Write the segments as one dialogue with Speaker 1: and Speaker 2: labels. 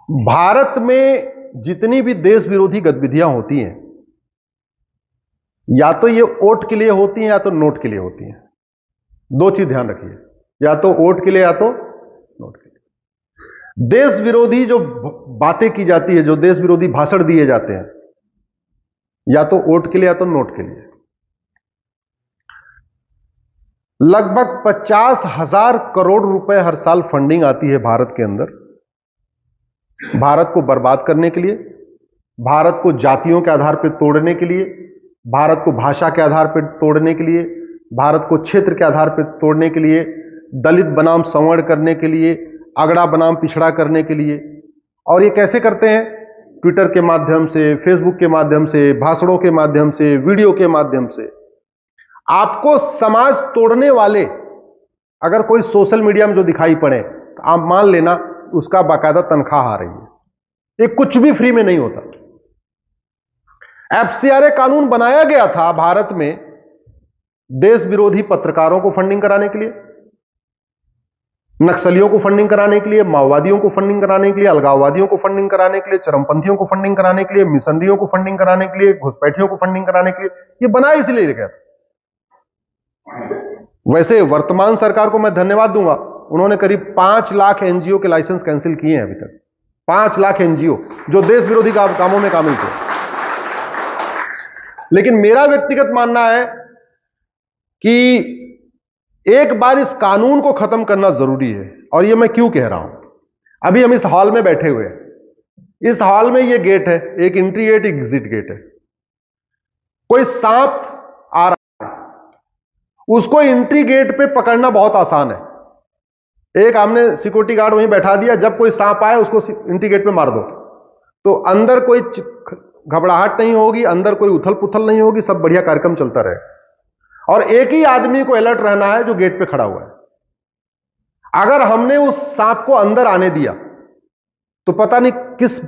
Speaker 1: भारत में जितनी भी देश विरोधी गतिविधियां होती हैं, या तो ये वोट के लिए होती हैं या तो नोट के लिए होती हैं। दो चीज ध्यान रखिए, या तो वोट के लिए या तो नोट के लिए। देश विरोधी जो बातें की जाती है, जो देश विरोधी भाषण दिए जाते हैं, या तो वोट के लिए या तो नोट के लिए। लगभग 50,000 करोड़ रुपए हर साल फंडिंग आती है भारत के अंदर, भारत को बर्बाद करने के लिए, भारत को जातियों के आधार पर तोड़ने के लिए, भारत को भाषा के आधार पर तोड़ने के लिए, भारत को क्षेत्र के आधार पर तोड़ने के लिए, दलित बनाम सवर्ण करने के लिए, अगड़ा बनाम पिछड़ा करने के लिए। और ये कैसे करते हैं? ट्विटर के माध्यम से, फेसबुक के माध्यम से, भाषणों के माध्यम से, वीडियो के माध्यम से। आपको समाज तोड़ने वाले अगर कोई सोशल मीडिया में जो दिखाई पड़े, तो आप मान लेना उसका बाकायदा तनख्वाह आ रही है। ये कुछ भी फ्री में नहीं होता। एफसीआरए कानून बनाया गया था भारत में देश विरोधी पत्रकारों को फंडिंग कराने के लिए, नक्सलियों को फंडिंग कराने के लिए, माओवादियों को फंडिंग कराने के लिए, अलगाववादियों को फंडिंग कराने के लिए, चरमपंथियों को फंडिंग कराने के लिए, मिशनरियों को फंडिंग कराने के लिए, घुसपैठियों को फंडिंग कराने के लिए। ये बनाया इसलिए गया। वैसे वर्तमान सरकार को मैं धन्यवाद दूंगा, उन्होंने करीब 5 लाख एनजीओ के लाइसेंस कैंसिल किए हैं अभी तक। 5 लाख एनजीओ जो देश विरोधी कामों में शामिल थे। लेकिन मेरा व्यक्तिगत मानना है कि एक बार इस कानून को खत्म करना जरूरी है। और ये मैं क्यों कह रहा हूं? अभी हम इस हॉल में बैठे हुए हैं, इस हॉल में ये गेट है, एक एंट्री गेट, एक एग्जिट गेट है। कोई सांप आ रहा है, उसको एंट्री गेट पे पकड़ना बहुत आसान है। एक हमने सिक्योरिटी गार्ड वहीं बैठा दिया, जब कोई सांप आए उसको एंट्री गेट पे मार दो, तो अंदर कोई घबराहट नहीं होगी, अंदर कोई उथल पुथल नहीं होगी, सब बढ़िया कार्यक्रम चलता रहे। और एक ही आदमी को अलर्ट रहना है जो गेट पे खड़ा हुआ है। अगर हमने उस सांप को अंदर आने दिया तो पता नहीं किस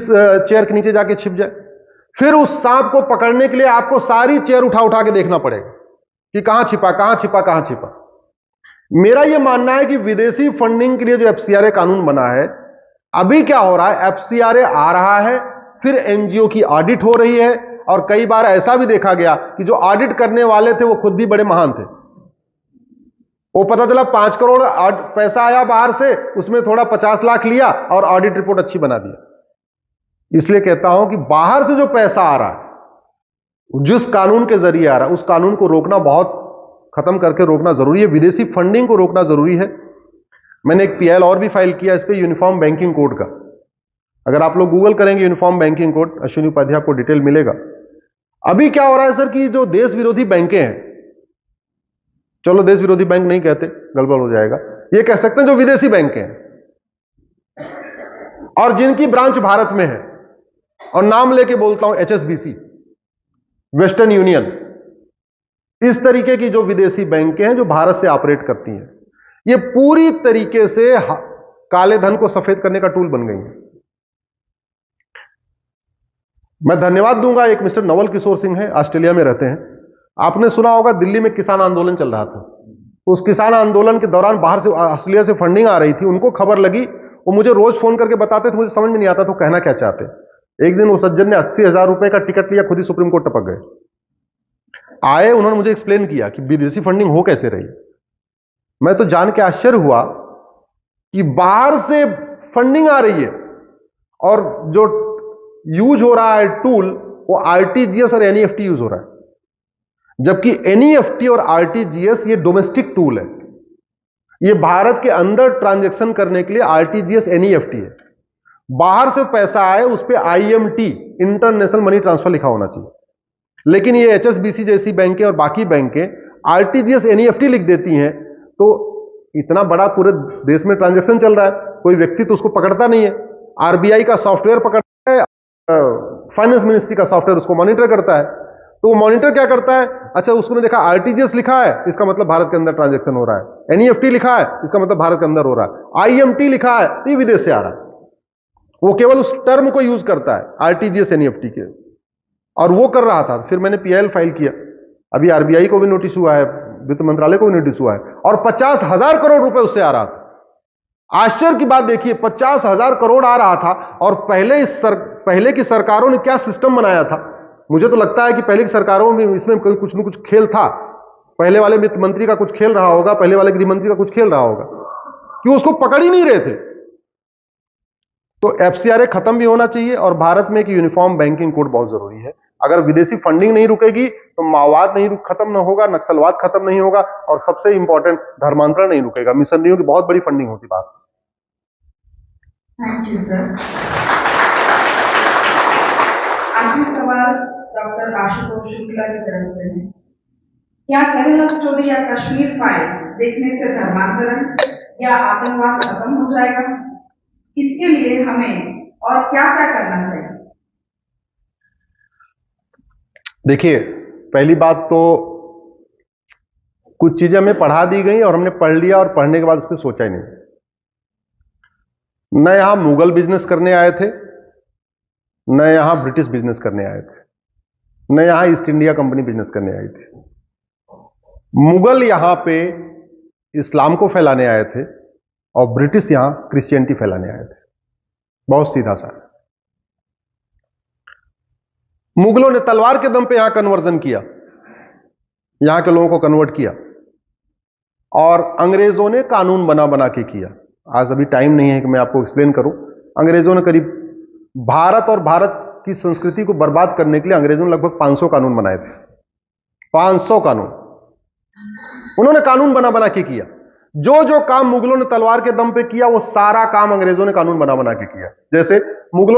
Speaker 1: चेयर के नीचे जाके छिप जाए। फिर उस सांप को पकड़ने के लिए आपको सारी चेयर उठा उठा के देखना पड़ेगा कि कहां छिपा, कहां छिपा, कहां छिपा। मेरा यह मानना है कि विदेशी फंडिंग के लिए जो एफसीआरए कानून बना है, अभी क्या हो रहा है, एफसीआरए आ रहा है, फिर एनजीओ की ऑडिट हो रही है। और कई बार ऐसा भी देखा गया कि जो ऑडिट करने वाले थे वो खुद भी बड़े महान थे। वो पता चला 5 करोड़ पैसा आया बाहर से, उसमें थोड़ा 50 लाख लिया और ऑडिट रिपोर्ट अच्छी बना दिया। इसलिए कहता हूं कि बाहर से जो पैसा आ रहा है, जिस कानून के जरिए आ रहा है, उस कानून को रोकना, बहुत खत्म करके रोकना जरूरी है। विदेशी फंडिंग को रोकना जरूरी है। मैंने एक पीएल और भी फाइल किया इस पे, यूनिफॉर्म बैंकिंग कोड का। अगर आप लोग गूगल करेंगे uniform banking code, Ashwini Upadhyay, आपको डिटेल मिलेगा। अभी क्या हो रहा है सर कि जो देश विरोधी बैंकें हैं, चलो देश विरोधी बैंक नहीं कहते, गड़बड़ हो जाएगा, ये कह सकते हैं जो विदेशी बैंकें हैं और जिनकी ब्रांच भारत में है, और नाम लेके बोलता हूं, एचएसबीसी, वेस्टर्न यूनियन, इस तरीके की जो विदेशी बैंकें हैं जो भारत से ऑपरेट करती हैं, ये पूरी तरीके से काले धन को सफेद करने का टूल बन गई हैं। मैं धन्यवाद दूंगा, एक मिस्टर नवल किशोर सिंह है, ऑस्ट्रेलिया में रहते हैं। आपने सुना होगा दिल्ली में किसान आंदोलन चल रहा था। उस किसान आंदोलन के दौरान बाहर से, ऑस्ट्रेलिया से फंडिंग आ रही थी, उनको खबर लगी, वो मुझे रोज फोन करके बताते थे, मुझे समझ में नहीं आता तो कहना क्या चाहते। एक दिन वो सज्जन ने 80,000 रुपए का टिकट लिया, खुद ही सुप्रीम कोर्ट टपक गए। आए, उन्होंने मुझे एक्सप्लेन किया कि विदेशी फंडिंग हो कैसे रही। मैं तो जान के आश्चर्य हुआ कि बाहर से फंडिंग आ रही है और जो यूज हो रहा है टूल, वो आरटीजीएस और एनईएफटी यूज हो रहा है। जबकि एनईएफटी और आरटीजीएस ये डोमेस्टिक टूल है, ये भारत के अंदर ट्रांजैक्शन करने के लिए आरटीजीएस एनईएफटी है। बाहर से पैसा आए उस पर आईएमटी, इंटरनेशनल मनी ट्रांसफर लिखा होना चाहिए। लेकिन ये एचएसबीसी जैसी बैंकें और बाकी बैंकें आरटीजीएस एनईएफटी लिख देती हैं, तो इतना बड़ा पूरे देश में ट्रांजैक्शन चल रहा है, कोई व्यक्ति तो उसको पकड़ता नहीं है। आरबीआई का सॉफ्टवेयर पकड़ता है, फाइनेंस मिनिस्ट्री का सॉफ्टवेयर उसको मॉनिटर करता है। तो वो मॉनिटर क्या करता है, अच्छा उसने देखा आरटीजीएस लिखा है, इसका मतलब भारत के अंदर ट्रांजैक्शन हो रहा है, एनईएफटी लिखा है, इसका मतलब भारत के अंदर हो रहा है, आईएमटी लिखा है, तो ये विदेश से आ रहा है। वो केवल उस टर्म को यूज करता है, आरटीजीएस एनईएफटी के, और वो कर रहा था। फिर मैंने पीएल फाइल किया, अभी आरबीआई को भी नोटिस हुआ है, वित्त मंत्रालय को भी नोटिस हुआ है, और 50,000 करोड़ रुपए उससे आ रहा था। आश्चर्य की बात देखिए, 50,000 करोड़ आ रहा था और पहले की सरकारों ने क्या सिस्टम बनाया था। मुझे तो लगता है कि पहले की सरकारों में इसमें कुछ न कुछ खेल था। पहले वाले वित्त मंत्री का कुछ खेल रहा होगा, पहले वाले गृह मंत्री का कुछ खेल रहा होगा कि उसको पकड़ ही नहीं रहे थे। तो एफसीआरए खत्म भी होना चाहिए और भारत में एक यूनिफॉर्म बैंकिंग कोड बहुत जरूरी है। अगर विदेशी फंडिंग नहीं रुकेगी तो माओवाद नहीं खत्म न होगा, नक्सलवाद खत्म नहीं होगा और सबसे इंपॉर्टेंट धर्मांतरण नहीं रुकेगा। मिशनरियों की बहुत बड़ी फंडिंग होती बाहर से।
Speaker 2: Thank you sir. आखिरी सवाल डॉक्टर आशुतोष शुक्ला की तरफ से है। क्या केरला स्टोरी या कश्मीर फाइल देखने से धर्मांतरण या आतंकवाद खत्म हो जाएगा? इसके लिए हमें और क्या क्या करना चाहिए? देखिए,
Speaker 1: पहली बात तो कुछ चीजें हमें पढ़ा दी गई और हमने पढ़ लिया और पढ़ने के बाद उस पर सोचा ही नहीं। न यहां मुगल बिजनेस करने आए थे, न यहां ब्रिटिश बिजनेस करने आए थे, न यहां ईस्ट इंडिया कंपनी बिजनेस करने आई थी। मुगल यहां पे इस्लाम को फैलाने आए थे और ब्रिटिश यहां क्रिश्चियनिटी फैलाने आए थे। बहुत सीधा सा। मुगलों ने तलवार के दम पे यहां कन्वर्जन किया, यहां के लोगों को कन्वर्ट किया और अंग्रेजों ने कानून बना बना के किया। आज अभी टाइम नहीं है कि मैं आपको एक्सप्लेन करूं। अंग्रेजों ने करीब भारत और भारत की संस्कृति को बर्बाद करने के लिए अंग्रेजों ने लगभग 500 कानून बनाए थे। 500 कानून उन्होंने कानून बना बना के किया। जो जो काम मुगलों ने तलवार के दम पे किया वो सारा काम अंग्रेजों ने कानून बना बना के किया। जैसे मुगलों